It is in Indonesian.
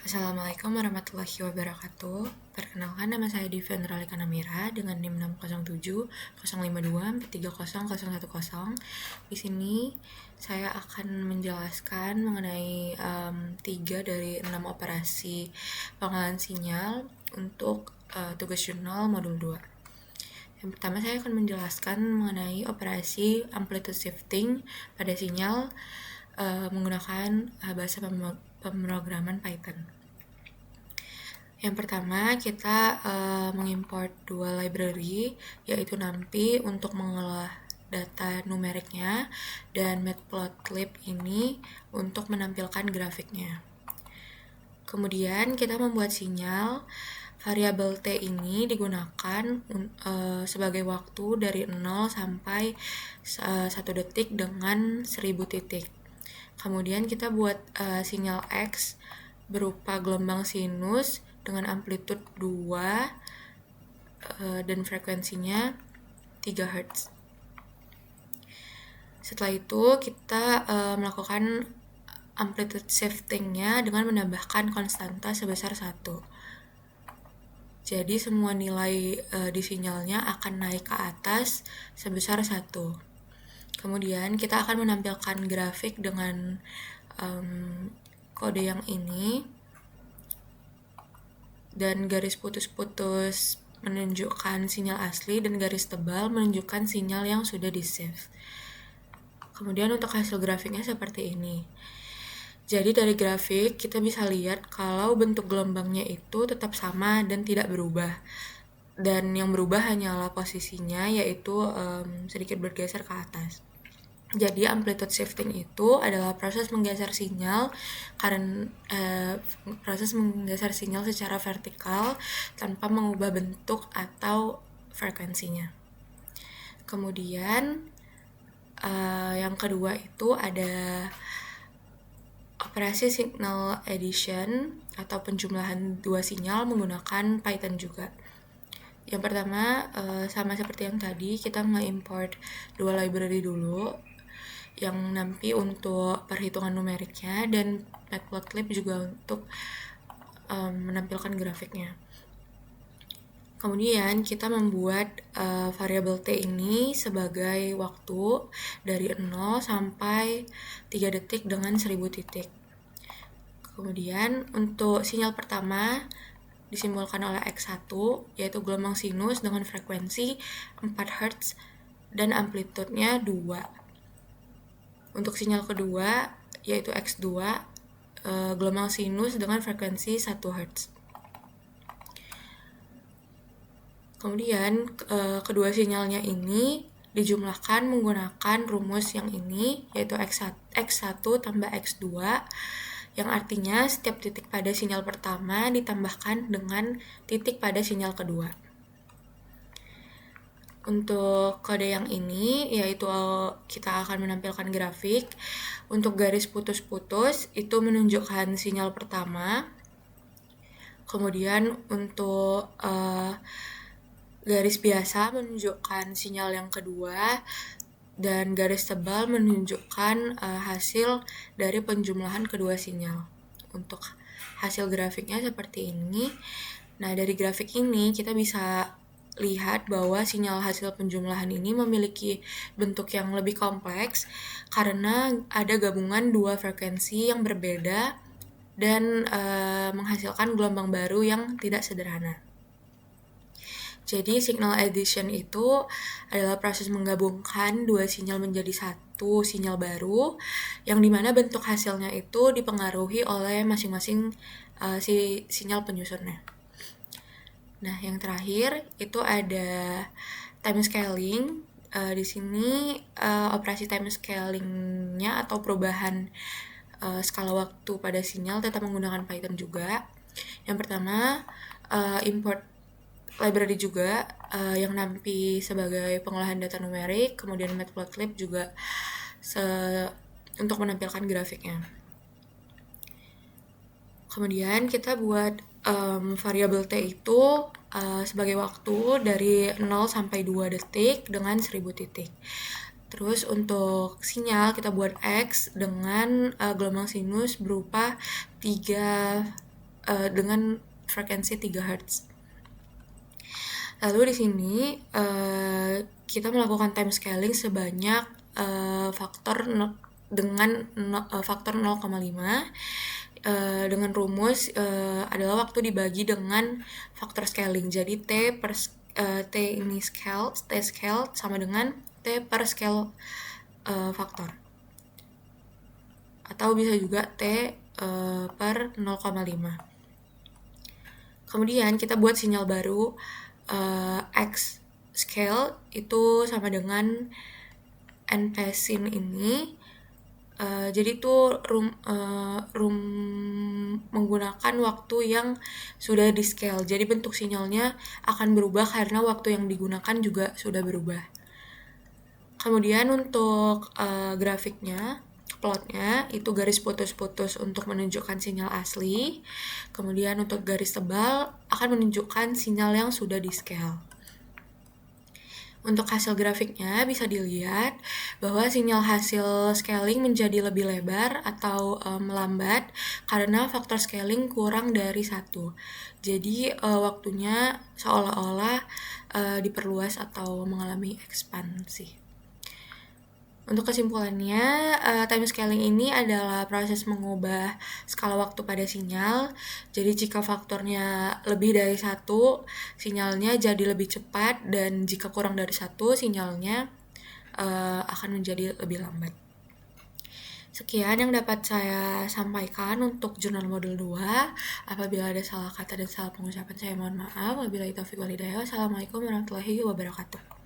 Assalamualaikum warahmatullahi wabarakatuh. Perkenalkan, nama saya Diva Nuralika Namira dengan NIM 607 052 430 Di sini saya akan menjelaskan mengenai 3 dari 6 operasi pengolahan sinyal untuk tugas jurnal modul 2. Yang pertama, saya akan menjelaskan mengenai operasi amplitude shifting pada sinyal menggunakan bahasa pemrograman Python. Yang pertama, kita mengimport dua library, yaitu NumPy untuk mengolah data numeriknya dan Matplotlib ini untuk menampilkan grafiknya. Kemudian kita membuat sinyal. Variabel T ini digunakan sebagai waktu dari 0 sampai 1 detik dengan 1000 titik. Kemudian kita buat sinyal X berupa gelombang sinus dengan amplitude 2 dan frekuensinya 3 Hz. Setelah itu kita melakukan amplitude shifting-nya dengan menambahkan konstanta sebesar 1. Jadi semua nilai di sinyalnya akan naik ke atas sebesar 1. Kemudian kita akan menampilkan grafik dengan kode yang ini, dan garis putus-putus menunjukkan sinyal asli dan garis tebal menunjukkan sinyal yang sudah di-save. Kemudian untuk hasil grafiknya seperti ini. Jadi dari grafik kita bisa lihat kalau bentuk gelombangnya itu tetap sama dan tidak berubah. Dan yang berubah hanyalah posisinya, yaitu sedikit bergeser ke atas. Jadi amplitude shifting itu adalah proses menggeser sinyal secara vertikal tanpa mengubah bentuk atau frekuensinya. Kemudian yang kedua itu ada operasi signal addition atau penjumlahan dua sinyal menggunakan Python juga. Yang pertama, sama seperti yang tadi, kita nge-import dua library dulu, yang NumPy untuk perhitungan numeriknya dan Matplotlib juga untuk menampilkan grafiknya. Kemudian kita membuat variabel T ini sebagai waktu dari 0 sampai 3 detik dengan 1000 titik. Kemudian untuk sinyal pertama disimbolkan oleh X1, yaitu gelombang sinus dengan frekuensi 4 Hz dan amplitudenya 2. Untuk sinyal kedua, yaitu X2, gelombang sinus dengan frekuensi 1 Hz. Kemudian kedua sinyalnya ini dijumlahkan menggunakan rumus yang ini, yaitu X1 tambah X2, yang artinya setiap titik pada sinyal pertama ditambahkan dengan titik pada sinyal kedua. Untuk kode yang ini, yaitu kita akan menampilkan grafik. Untuk garis putus-putus itu menunjukkan sinyal pertama. Kemudian untuk garis biasa menunjukkan sinyal yang kedua, dan garis tebal menunjukkan hasil dari penjumlahan kedua sinyal. Untuk hasil grafiknya seperti ini. Nah, dari grafik ini kita bisa lihat bahwa sinyal hasil penjumlahan ini memiliki bentuk yang lebih kompleks karena ada gabungan dua frekuensi yang berbeda dan menghasilkan gelombang baru yang tidak sederhana. Jadi signal addition itu adalah proses menggabungkan dua sinyal menjadi satu sinyal baru, yang dimana bentuk hasilnya itu dipengaruhi oleh masing-masing si sinyal penyusunnya. Nah, yang terakhir itu ada time scaling. Di sini operasi time scaling-nya atau perubahan skala waktu pada sinyal tetap menggunakan Python juga. Yang pertama, import library juga yang NumPy sebagai pengolahan data numerik, kemudian Matplotlib juga untuk menampilkan grafiknya. Kemudian kita buat variabel T itu sebagai waktu dari 0 sampai 2 detik dengan 1000 titik. Terus untuk sinyal kita buat X dengan gelombang sinus berupa 3 dengan frekuensi 3 Hz. Lalu di sini kita melakukan time scaling sebanyak faktor 0,5 dengan rumus adalah waktu dibagi dengan faktor scaling. Jadi T ini T scale sama dengan T per scale faktor. Atau bisa juga T per 0,5. Kemudian kita buat sinyal baru X scale itu sama dengan NP sin ini. Jadi itu menggunakan waktu yang sudah di scale. Jadi bentuk sinyalnya akan berubah karena waktu yang digunakan juga sudah berubah. Kemudian untuk grafiknya, plotnya itu garis putus-putus untuk menunjukkan sinyal asli. Kemudian untuk garis tebal akan menunjukkan sinyal yang sudah di scale. Untuk hasil grafiknya bisa dilihat bahwa sinyal hasil scaling menjadi lebih lebar atau melambat karena faktor scaling kurang dari 1. Jadi waktunya seolah-olah diperluas atau mengalami ekspansi. Untuk kesimpulannya, time scaling ini adalah proses mengubah skala waktu pada sinyal. Jadi jika faktornya lebih dari 1, sinyalnya jadi lebih cepat, dan jika kurang dari 1, sinyalnya akan menjadi lebih lambat. Sekian yang dapat saya sampaikan untuk jurnal modul 2. Apabila ada salah kata dan salah pengucapan, saya mohon maaf. Wabillahi taufiq wal hidayah. Wassalamualaikum warahmatullahi wabarakatuh.